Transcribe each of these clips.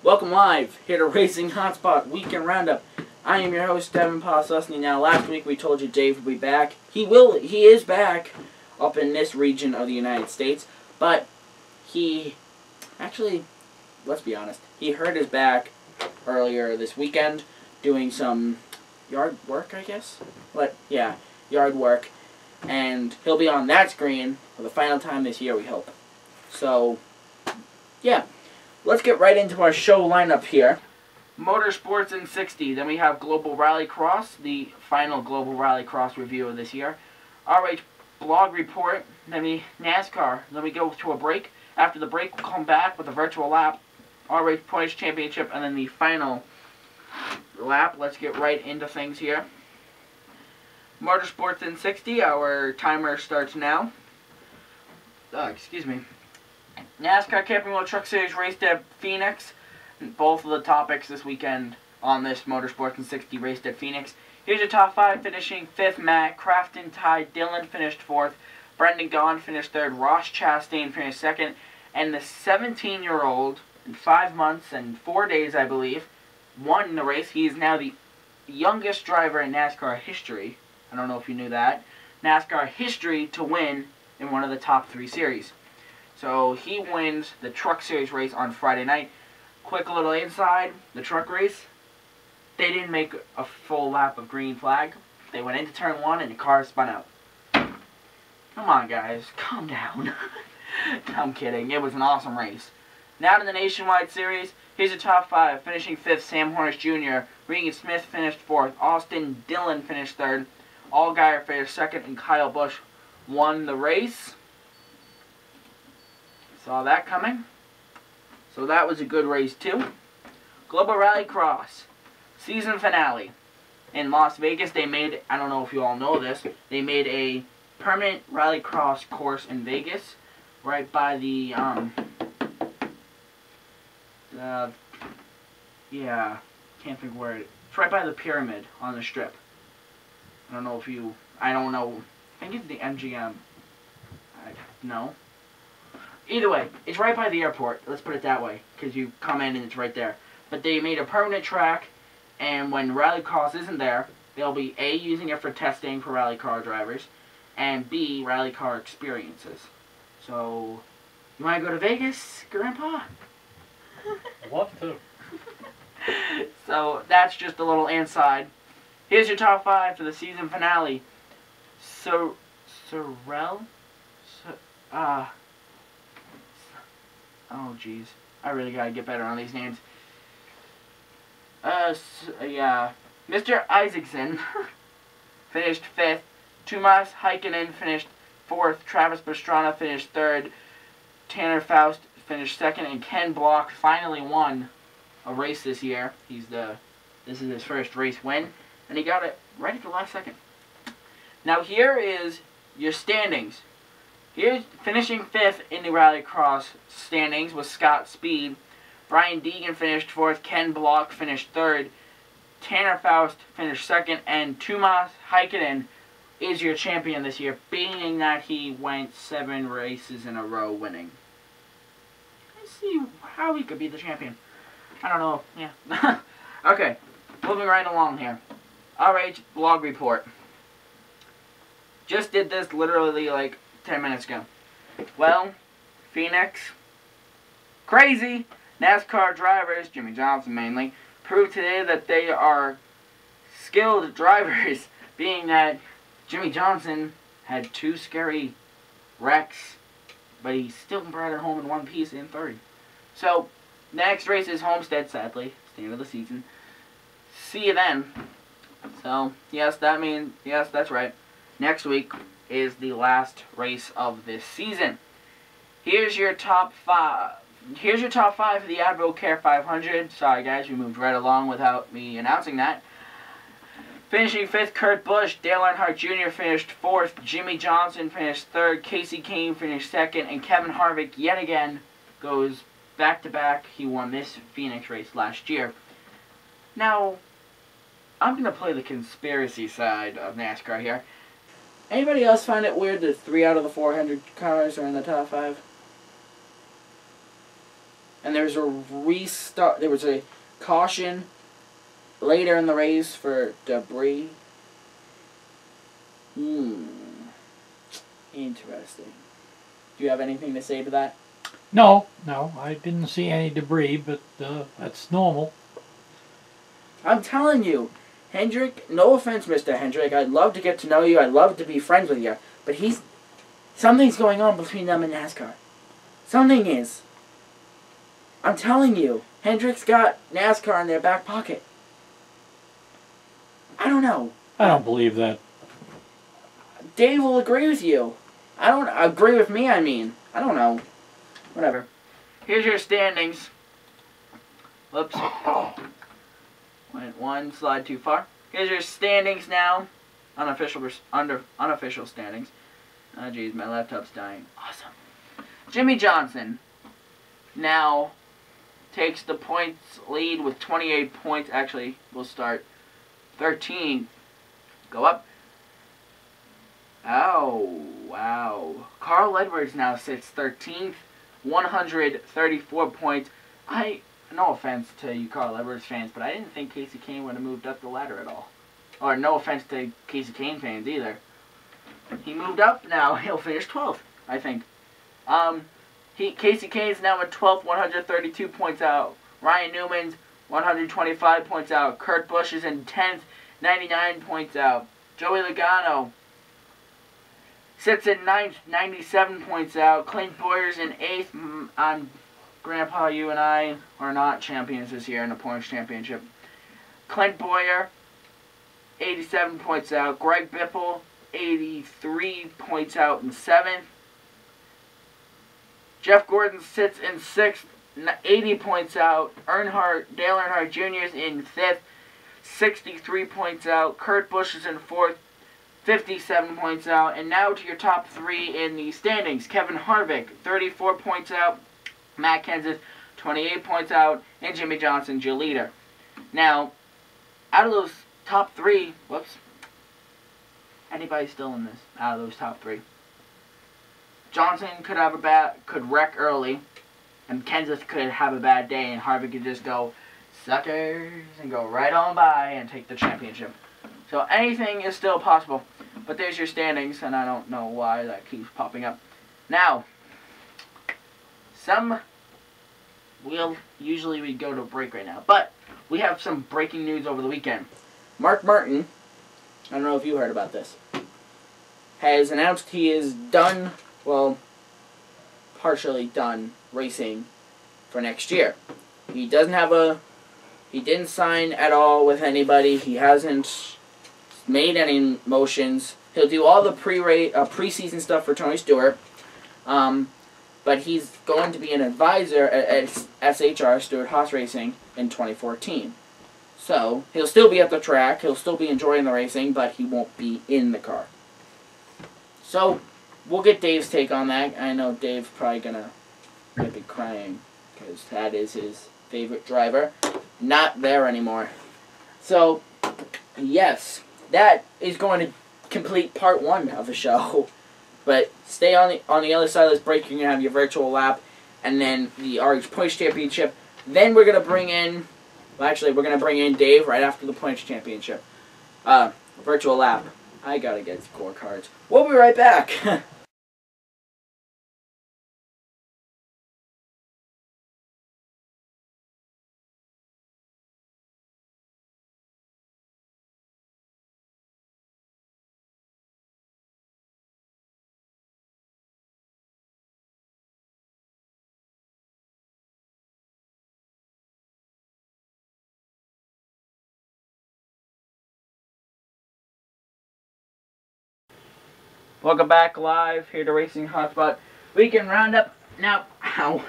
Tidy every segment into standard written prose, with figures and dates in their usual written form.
Welcome live here to Racing Hotspot Weekend Roundup. I am your host, Devin Poslusny. Now, last week we told you Dave would be back. He is back up in this region of the United States, but he, actually, let's be honest, he hurt his back earlier this weekend doing some yard work, I guess? Yard work. And he'll be on that screen for the final time this year, we hope. So, yeah. Let's get right into our show lineup here. Motorsports in 60. Then we have Global Rallycross, the final Global Rallycross review of this year. RH Blog Report. Then NASCAR. Then we go to a break. After the break, we'll come back with a virtual lap. RH Points Championship. And then the final lap. Let's get right into things here. Motorsports in 60. Our timer starts now. Excuse me. NASCAR Camping World Truck Series race at Phoenix. Both of the topics this weekend on this Motorsports in 60 race at Phoenix. Here's your top 5. Finishing 5th, Matt Crafton tied. Dylan finished 4th. Brendan Gaughan finished 3rd. Ross Chastain finished 2nd. And the 17-year-old, in 5 months and 4 days, I believe, won the race. He is now the youngest driver in NASCAR history. I don't know if you knew that. NASCAR history to win in one of the top 3 series. So he wins the Truck Series race on Friday night. Quick little inside, the truck race. They didn't make a full lap of green flag. They went into turn 1 and the car spun out. Come on, guys. Calm down. I'm kidding. It was an awesome race. Now to the Nationwide Series. Here's your top 5. Finishing 5th, Sam Hornish Jr. Regan Smith finished 4th. Austin Dillon finished 3rd. Allgaier finished 2nd. And Kyle Busch won the race. Saw that coming. So that was a good race too. Global Rallycross season finale in Las Vegas. They made, I don't know if you all know this, they made a permanent rallycross course in Vegas right by the can't think where it's right by the pyramid on the strip. I don't know. I think it's the MGM. No. Either way, it's right by the airport. Let's put it that way, because you come in and it's right there. But they made a permanent track, and when Rallycross isn't there, they'll be A, using it for testing for rally car drivers, and B, rally car experiences. So, you want to go to Vegas, Grandpa? Love to. So, that's just a little inside. Here's your top 5 for the season finale. Oh, jeez. I really gotta get better on these names. Mr. Isaacson finished 5th. Tuomas Heikkinen finished 4th. Travis Pastrana finished 3rd. Tanner Faust finished 2nd. And Ken Block finally won a race this year. This is his first race win. And he got it right at the last second. Now here is your standings. Here's finishing 5th in the Rallycross standings was Scott Speed. Brian Deegan finished 4th. Ken Block finished 3rd. Tanner Faust finished 2nd. And Tuomas Heikkinen is your champion this year, being that he went 7 races in a row winning. Let's see how he could be the champion. I don't know. Yeah. Okay. Moving right along here. RH Blog Report. Just did this literally like 10 minutes ago. Well, Phoenix, crazy NASCAR drivers, Jimmy Johnson mainly, proved today that they are skilled drivers, being that Jimmy Johnson had 2 scary wrecks, but he still brought it home in one piece in 30. So, next race is Homestead, sadly, it's the end of the season. See you then. So, yes, that's right. Next week is the last race of this season. Here's your top 5. Here's your top 5 for the Admiral Care 500. Sorry guys, we moved right along without me announcing that. Finishing 5th, Kurt Busch. Dale Earnhardt Jr. finished 4th. Jimmy Johnson finished 3rd. Casey Kane finished 2nd. And Kevin Harvick yet again goes back-to-back. He won this Phoenix race last year. Now, I'm going to play the conspiracy side of NASCAR here. Anybody else find it weird that 3 out of the 400 cars are in the top 5? and there was a restart. There was a caution later in the race for debris. Interesting. Do you have anything to say to that? No, I didn't see any debris, but that's normal. I'm telling you, Hendrick, no offense, Mr. Hendrick, I'd love to get to know you, I'd love to be friends with you, but something's going on between them and NASCAR. Something is. I'm telling you, Hendrick's got NASCAR in their back pocket. I don't know. I don't believe that. Dave will agree with you. I don't agree with me, I mean. I don't know. Whatever. Here's your standings. Whoops. Went one slide too far. Here's your standings now. Unofficial standings. Oh jeez, my laptop's dying. Awesome. Jimmy Johnson now takes the points lead with 28 points. Actually, we'll start 13th. Go up. Oh, wow. Carl Edwards now sits 13th, 134 points. No offense to you Carl Edwards fans, but I didn't think Casey Kane would have moved up the ladder at all. Or no offense to Casey Kane fans either. He moved up now. He'll finish 12th, I think. Casey Kane's now in 12th, 132 points out. Ryan Newman's 125 points out. Kurt Busch is in 10th, 99 points out. Joey Logano sits in 9th, 97 points out. Clint Boyer's in 8th. Grandpa, you and I are not champions this year in the points championship. Clint Boyer, 87 points out. Greg Biffle, 83 points out in 7th. Jeff Gordon sits in 6th, 80 points out. Dale Earnhardt Jr. is in 5th, 63 points out. Kurt Busch is in 4th, 57 points out. And now to your top 3 in the standings. Kevin Harvick, 34 points out. Matt Kenseth, 28 points out. And Jimmy Johnson, your leader. Now, out of those top 3, anybody still in this? Out of those top 3. Johnson could wreck early, and Kenseth could have a bad day, and Harvick could just go, suckers, and go right on by and take the championship. So anything is still possible. But there's your standings, and I don't know why that keeps popping up. Now, usually we go to a break right now, but we have some breaking news over the weekend. Mark Martin, I don't know if you heard about this, has announced he is done, partially done racing for next year. He didn't sign at all with anybody. He hasn't made any motions. He'll do all the preseason stuff for Tony Stewart. But he's going to be an advisor at SHR, Stewart Haas Racing, in 2014. So, he'll still be at the track, he'll still be enjoying the racing, but he won't be in the car. So, we'll get Dave's take on that. I know Dave's probably gonna be crying, because that is his favorite driver. Not there anymore. So, yes, that is going to complete part 1 of the show. But stay on the other side of this break. You're going to have your virtual lap and then the RH Points Championship. Then we're going to bring in, we're going to bring in Dave right after the Points Championship. Virtual lap. I got to get scorecards. We'll be right back. Welcome back live here to Racing Hotspot Weekend Roundup. Now, ow.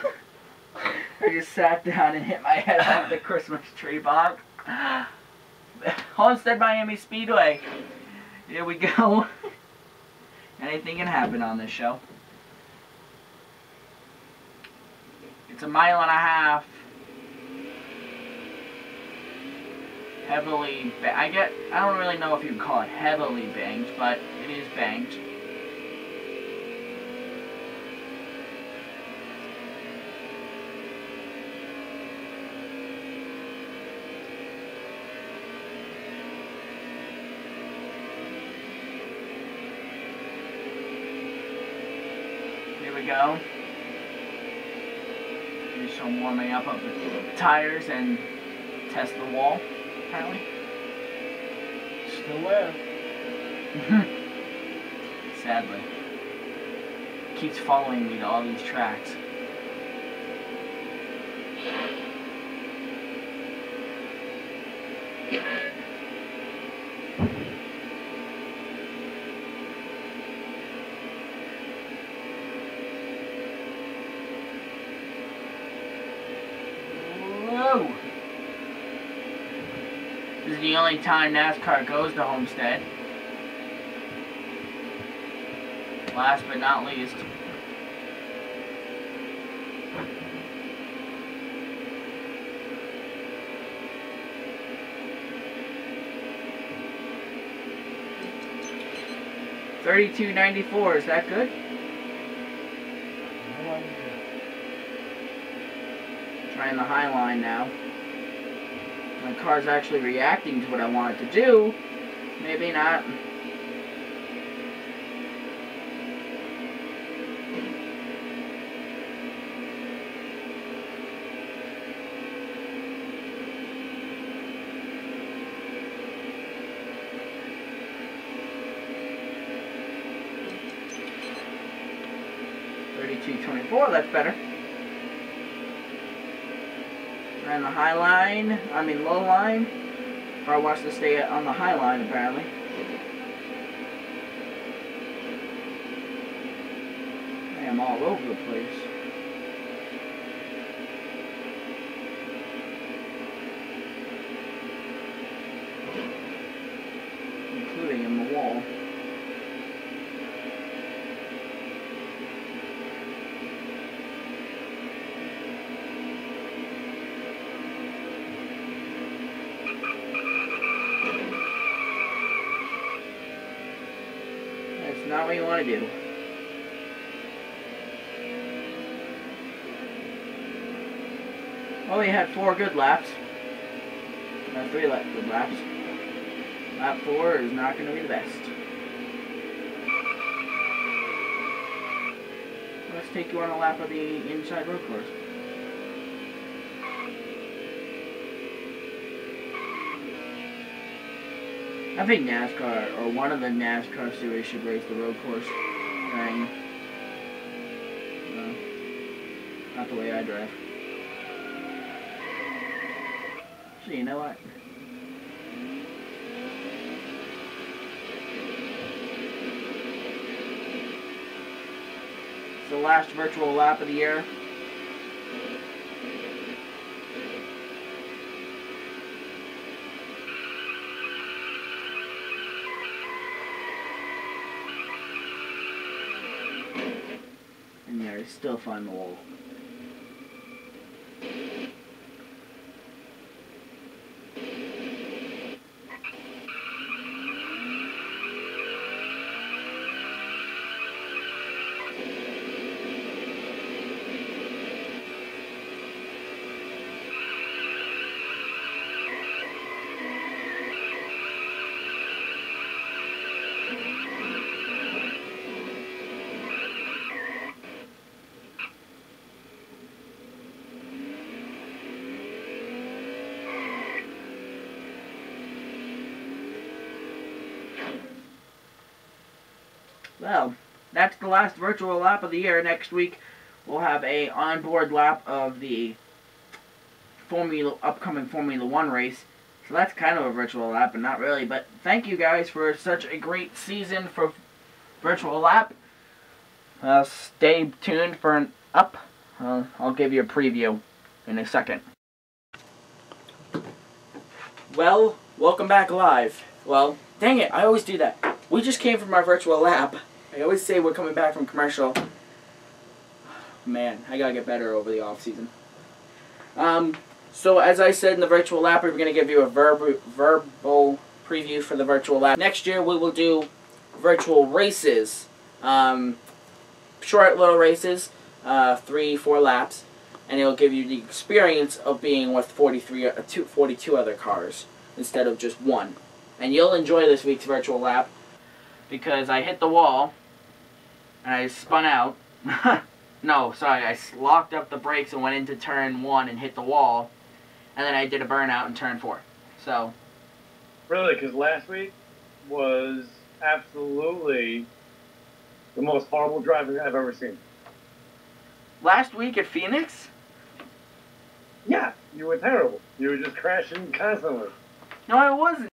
I just sat down and hit my head off the Christmas tree box. Homestead Miami Speedway. Here we go. Anything can happen on this show. It's 1.5 miles. Heavily, I don't really know if you'd call it heavily banked, but it is banked. we go. Do some warming up of the tires and test the wall, apparently. Still there. Sadly. Keeps following me to all these tracks. Whoa! This is the only time NASCAR goes to Homestead. Last but not least. $32.94, is that good? No idea. Trying the high line now. My car's actually reacting to what I want it to do. Maybe not. $32.24, that's better. Ran the high line, low line. Or I watched this stay on the high line, apparently. I am all over the place. Including in the wall. Not what you want to do. Well, we had 4 good laps. 3 good laps. Lap 4 is not going to be the best. Let's take you on a lap of the inside road course. I think NASCAR, or one of the NASCAR series, should race the road course during, not the way I drive. So you know what? It's the last virtual lap of the year. And yeah, I still find the wall. Well, that's the last virtual lap of the year. Next week, we'll have a onboard lap of the upcoming Formula 1 race. So that's kind of a virtual lap, but not really. But thank you guys for such a great season for virtual lap. Stay tuned for an up. I'll give you a preview in a second. Well, welcome back live. Well, dang it, I always do that. We just came from our virtual lap. I always say we're coming back from commercial. Man, I gotta get better over the off season. So as I said in the virtual lap, we're gonna give you a verbal preview for the virtual lap. Next year we will do virtual races, short little races, 3-4 laps, and it'll give you the experience of being with 42 other cars instead of just one. And you'll enjoy this week's virtual lap because I hit the wall and I spun out. No, sorry, I locked up the brakes and went into turn 1 and hit the wall, and then I did a burnout in turn 4. So. Really, because last week was absolutely the most horrible driving I've ever seen. Last week at Phoenix? Yeah, you were terrible. You were just crashing constantly. No, I wasn't.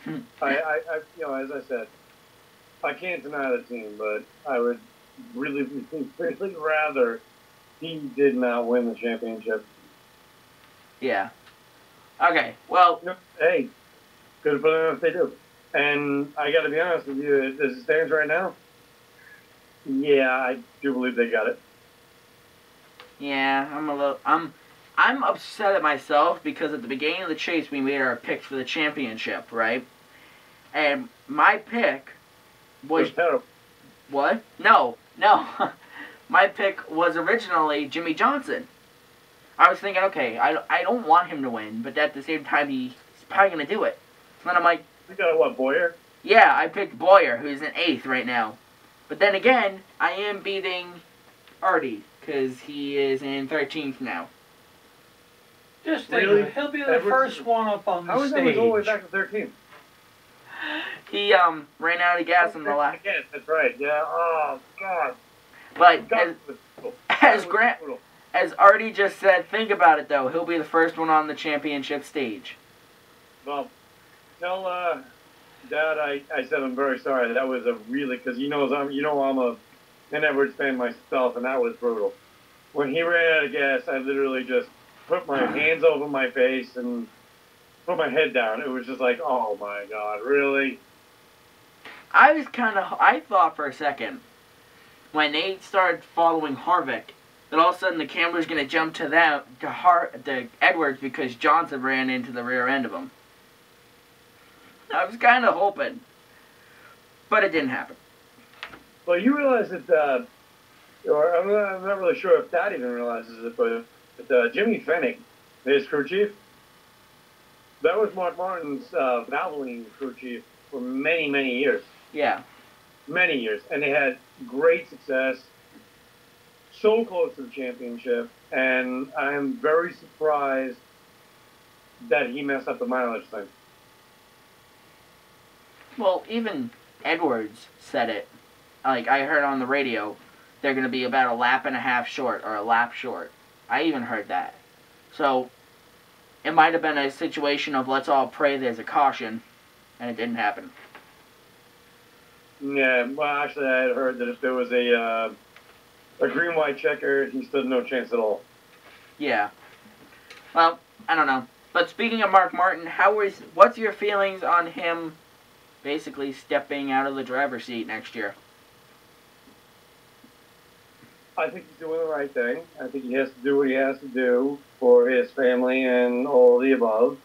As I said, I can't deny the team, but I would really, really rather he did not win the championship. Yeah. Okay, well... Hey, good for them if they do. And I got to be honest with you, as it stands right now, yeah, I do believe they got it. Yeah, I'm upset at myself because at the beginning of the chase we made our picks for the championship, right? And my pick was... terrible. What? No. My pick was originally Jimmy Johnson. I was thinking, okay, I don't want him to win, but at the same time, he's probably going to do it. So then I'm like... You got what, Boyer? Yeah, I picked Boyer, who's in 8th right now. But then again, I am beating Artie, because he is in 13th now. Just think of it. He'll be the first one up on the stage. How is that all the way back to 13th? He ran out of gas in the last... Yes, that's right. Yeah. Oh, God. But as Artie just said, think about it, though. He'll be the first one on the championship stage. Well, tell Dad I said I'm very sorry. That was a really... Because I'm an Edwards fan myself, and that was brutal. When he ran out of gas, I literally just put my hands over my face and put my head down. It was just like, oh, my God, really? I thought for a second, when they started following Harvick, that all of a sudden the camera's going to jump to to Edwards because Johnson ran into the rear end of him. I was kind of hoping, but it didn't happen. Well, you realize that, or I'm not really sure if Dad even realizes it, but Jimmy Fennick, his crew chief, that was Mark Martin's Valvoline crew chief for many, many years. Yeah. Many years. And they had great success, so close to the championship, and I'm very surprised that he messed up the mileage thing. Well, even Edwards said it. Like, I heard on the radio, they're going to be about a lap and a half short, or a lap short. I even heard that. So, it might have been a situation of let's all pray there's a caution, and it didn't happen. Yeah, well, actually, I had heard that if there was a green-white checker, he stood no chance at all. Yeah. Well, I don't know. But speaking of Mark Martin, what's your feelings on him basically stepping out of the driver's seat next year? I think he's doing the right thing. I think he has to do what he has to do for his family and all the above.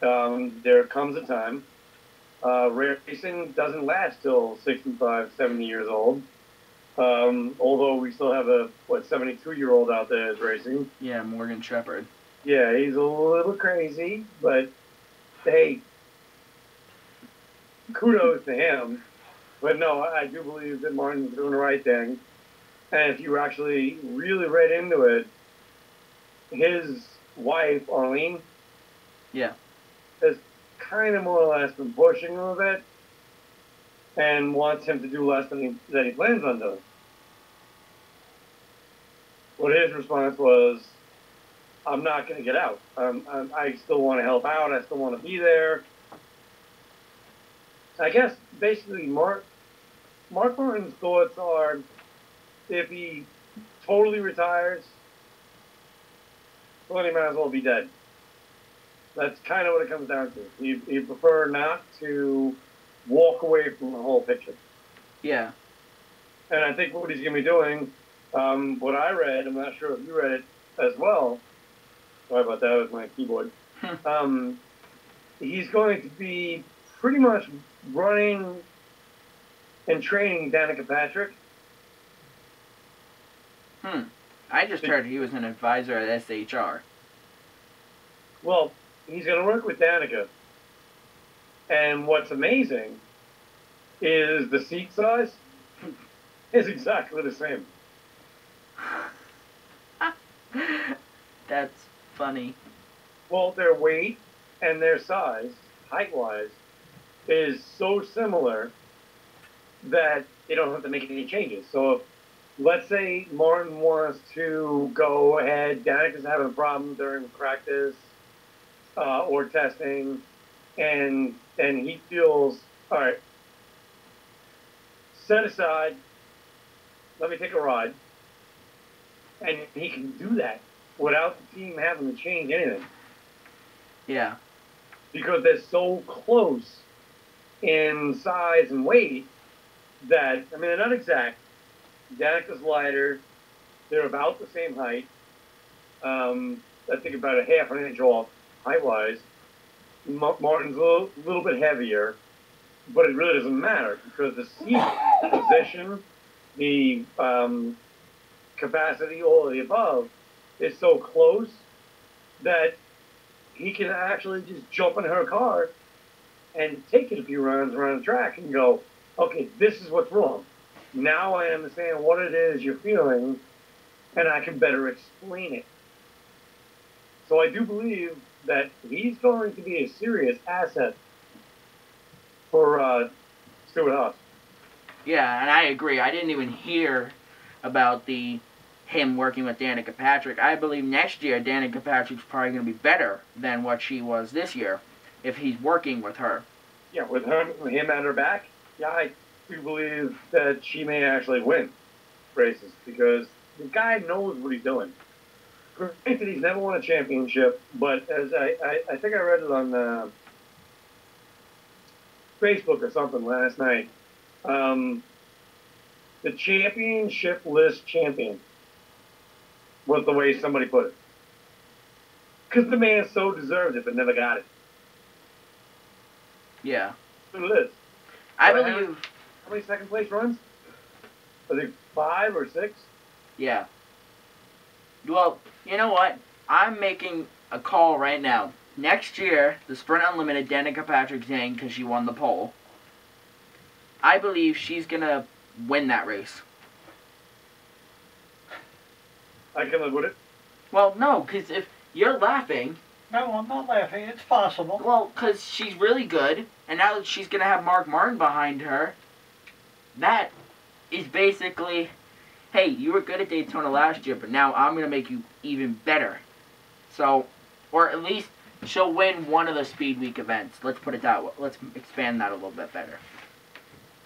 There comes a time. Racing doesn't last till 65, 70 years old. Although we still have a 72-year-old out there that's racing. Yeah, Morgan Shepherd. Yeah, he's a little crazy, but hey, kudos to him. But no, I do believe that Martin's doing the right thing. And if you actually really read into it, his wife, Arlene, yeah, has kind of more or less been pushing him a bit and wants him to do less than he plans on doing. What his response was, I'm not going to get out. I still want to help out. I still want to be there. I guess basically Mark Martin's thoughts are, if he totally retires, well, he might as well be dead. That's kind of what it comes down to. He'd prefer not to walk away from the whole picture. Yeah. And I think what he's going to be doing, what I read, I'm not sure if you read it as well. Sorry about that with my keyboard. He's going to be pretty much running and training Danica Patrick. I just heard he was an advisor at SHR. Well, he's going to work with Danica. And what's amazing is the seat size is exactly the same. That's funny. Well, their weight and their size, height-wise, is so similar that they don't have to make any changes. So if, let's say Martin wants to go ahead, Danica's having a problem during practice or testing, and he feels, all right, set aside, let me take a ride, and he can do that without the team having to change anything. Yeah. Because they're so close in size and weight that, I mean, they're not exact. Danica's lighter. They're about the same height. I think about a half an inch off height-wise. Martin's a little bit heavier, but it really doesn't matter because the seat position, the capacity, all of the above, is so close that he can actually just jump in her car and take it a few rounds around the track and go, okay, this is what's wrong. Now I understand what it is you're feeling, and I can better explain it. So I do believe that he's going to be a serious asset for Stuart Haas. Yeah, and I agree. I didn't even hear about him working with Danica Patrick. I believe next year Danica Patrick's probably going to be better than what she was this year if he's working with her. Yeah, with him at her back, yeah, I do believe that she may actually win races because the guy knows what he's doing. Granted, he's never won a championship, but as I think I read it on Facebook or something last night, the championship list champion was the way somebody put it. Because the man so deserved it, but never got it. Yeah. That's what it is. I believe... How many second place runs? I think 5 or 6? Yeah. Well, you know what? I'm making a call right now. Next year, the Sprint Unlimited, Danica Patrick's in because she won the pole. I believe she's going to win that race. I can live with it. Well, no, because if you're laughing... No, I'm not laughing. It's possible. Well, because she's really good, and now that she's going to have Mark Martin behind her, that is basically, hey, you were good at Daytona last year, but now I'm going to make you even better. So, or at least she'll win one of the Speed Week events. Let's put it that way. Let's expand that a little bit better.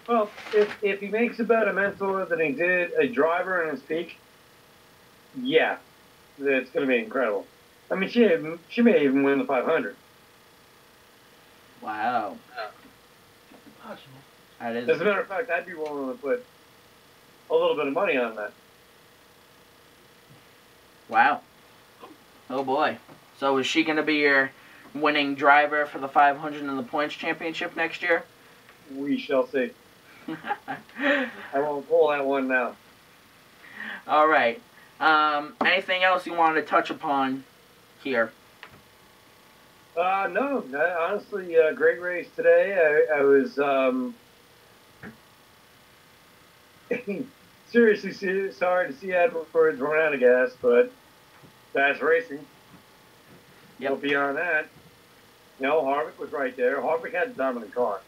Well, if he makes a better mentor than he did a driver in his peak, yeah, it's going to be incredible. I mean, she may even win the 500. Wow. Possible. That is. As a matter of fact, I'd be willing to put a little bit of money on that. Wow. Oh boy. So is she going to be your winning driver for the 500 and the points championship next year? We shall see. I won't pull that one now. All right. Anything else you wanted to touch upon here? No. Honestly, great race today. I was seriously sorry to see Edwards run out of gas, but that's racing. Yep. So beyond that, Harvick was right there. Harvick had the dominant car.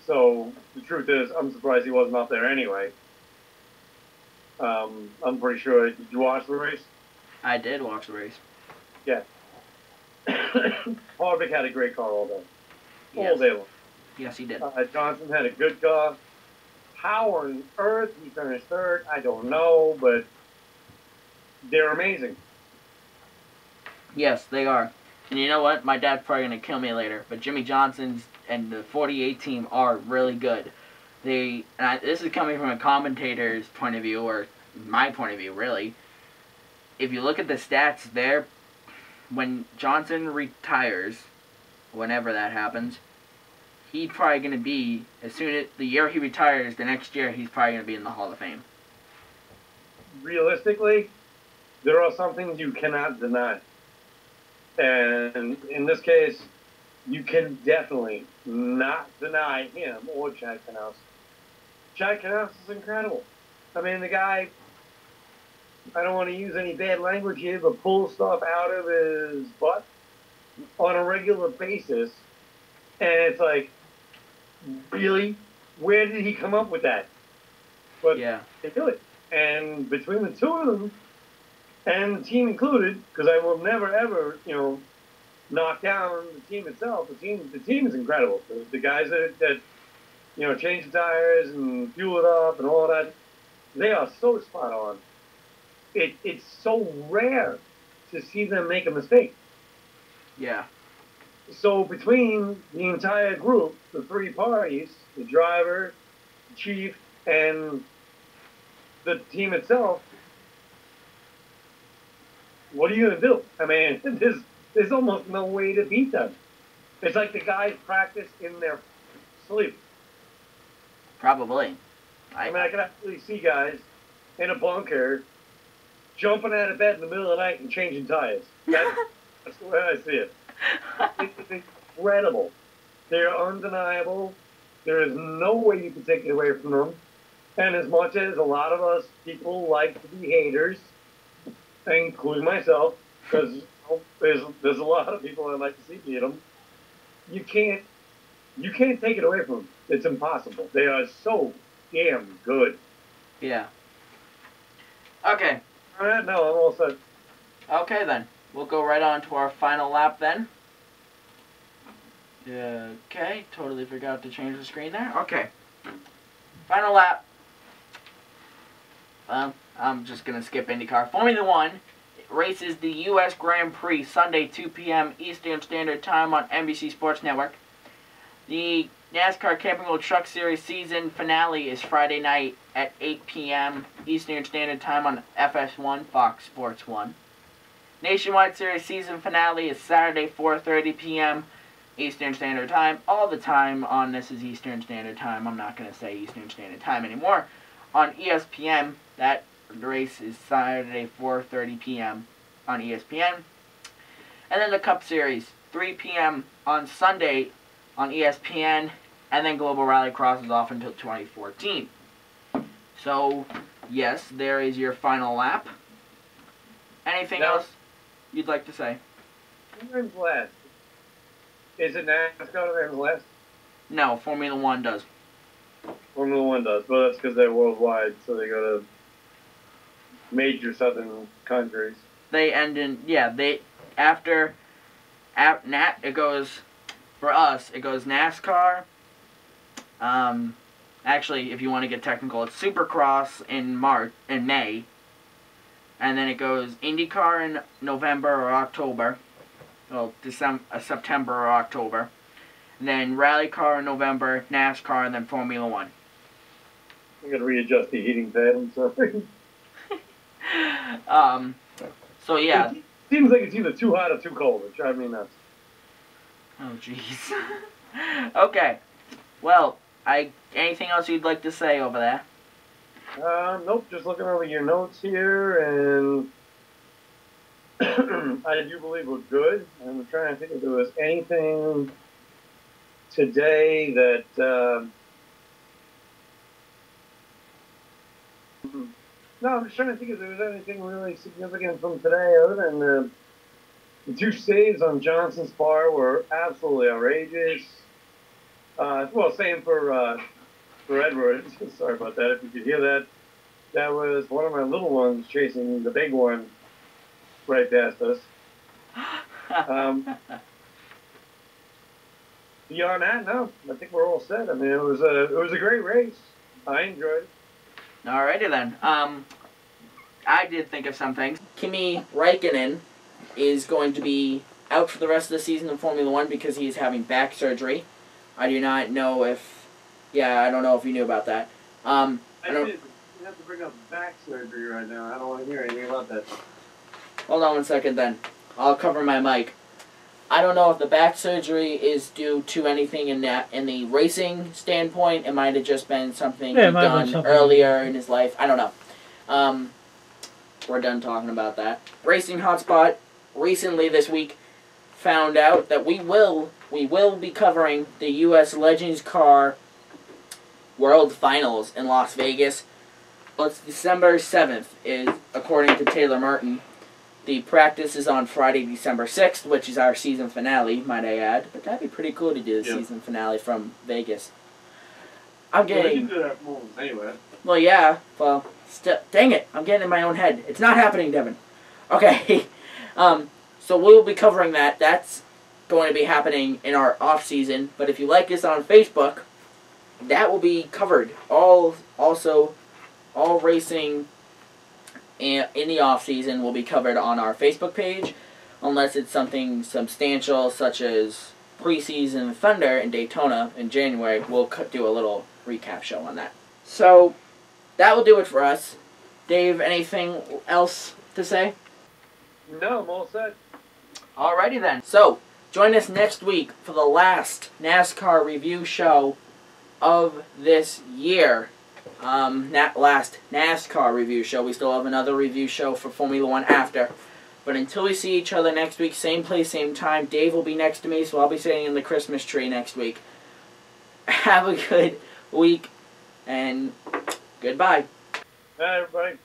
So the truth is, I'm surprised he wasn't up there anyway. I'm pretty sure. Did you watch the race? I did watch the race. Yeah. Harvick had a great car all day. Yes. All day long. Yes, he did. Johnson had a good car. How on earth he finished third, I don't know, but they're amazing. Yes, they are. And you know what? My dad's probably going to kill me later, but Jimmy Johnson's and the 48 team are really good. This is coming from a commentator's point of view, or my point of view, really. If you look at the stats there, when Johnson retires, whenever that happens, he's probably going to be, as soon as the year he retires, the next year, he's probably going to be in the Hall of Fame. Realistically, there are some things you cannot deny. And in this case, you can definitely not deny him or Chad Knaus. Chad Knaus is incredible. I mean, the guy, I don't want to use any bad language here, but pulls stuff out of his butt on a regular basis. And it's like, really? Where did he come up with that? But yeah. They do it. And between the two of them, and the team included, because I will never, ever, knock down the team itself. The team is incredible. The guys that change the tires and fuel it up and all that, they are so spot on. It's so rare to see them make a mistake. Yeah. So between the entire group, the three parties, the driver, the chief, and the team itself, what are you going to do? I mean, there's almost no way to beat them. It's like the guys practice in their sleep. Probably. I can actually see guys in a bunker jumping out of bed in the middle of the night and changing tires. That's the way I see it. It's incredible. They're undeniable. There is no way you can take it away from them. And as much as a lot of us people like to be haters, including myself, because there's a lot of people that like to see beat them, you can't take it away from them. It's impossible. They are so damn good. Yeah. Okay. All right, no, I'm all set. Okay, then. We'll go right on to our final lap, then. Okay, totally forgot to change the screen there. Okay. Final lap. Well, I'm just going to skip IndyCar. Formula 1 races the U.S. Grand Prix Sunday, 2 p.m. Eastern Standard Time on NBC Sports Network. The NASCAR Camping World Truck Series season finale is Friday night at 8 p.m. Eastern Standard Time on FS1, Fox Sports 1. Nationwide Series season finale is Saturday, 4:30 p.m. Eastern Standard Time. All the time on this is Eastern Standard Time. I'm not going to say Eastern Standard Time anymore. On ESPN, that race is Saturday, 4:30 p.m. on ESPN. And then the Cup Series, 3 p.m. on Sunday on ESPN, and then Global Rallycross is off until 2014. So, yes, there is your final lap. Anything else you'd like to say? Who ends last? Is it NASCAR that ends last? No, Formula 1 does. Formula 1 does. Well, that's because they're worldwide, so they go to major southern countries. They end in, it goes, for us, it goes NASCAR. Actually, if you want to get technical, it's Supercross in May. And then it goes IndyCar in November or October. Well, September or October. And then Rallycar in November, NASCAR, and then Formula 1. I'm going to readjust the heating pad, I'm sorry. So, yeah. It seems like it's either too hot or too cold. It drives me nuts. Oh, jeez. Okay. Well, anything else you'd like to say over there? Nope, just looking over your notes here, and I do believe we're good. I'm trying to think if there was anything today that no, I'm just trying to think if there was anything really significant from today other than the two saves on Johnson's par were absolutely outrageous. Well, same for Edwards. Sorry about that. If you could hear that, that was one of my little ones chasing the big one right past us. Beyond that, no, I think we're all set. I mean, it was a great race. I enjoyed it. Alrighty then. I did think of something. Kimi Räikkönen is going to be out for the rest of the season in Formula 1 because he is having back surgery. I do not know if... Yeah, I don't know if you knew about that. I did. You have to bring up back surgery right now. I don't want to hear anything about that. Hold on one second then. I'll cover my mic. I don't know if the back surgery is due to anything in the racing standpoint. It might have just been something he'd done earlier in his life. I don't know. We're done talking about that. Racing Hotspot recently this week found out that we will be covering the U.S. Legends Car World Finals in Las Vegas. Well, it's December 7th, is according to Taylor Merton. The practice is on Friday, December 6th, which is our season finale, might I add. But that'd be pretty cool to do the season finale from Vegas. I'm getting... Well, they can do that for moments anyway. Well, yeah. Well, dang it. I'm getting in my own head. It's not happening, Devin. Okay. So we'll be covering that. That's going to be happening in our off season. But if you like us on Facebook, that will be covered. All racing in the off season will be covered on our Facebook page, unless it's something substantial such as preseason Thunder in Daytona in January. We'll do a little recap show on that. So that will do it for us. Dave, anything else to say? No, I'm all set. Alrighty then. So join us next week for the last NASCAR review show of this year. Last NASCAR review show. We still have another review show for Formula One after. But until we see each other next week, same place, same time, Dave will be next to me, so I'll be sitting in the Christmas tree next week. Have a good week, and goodbye. Bye, everybody.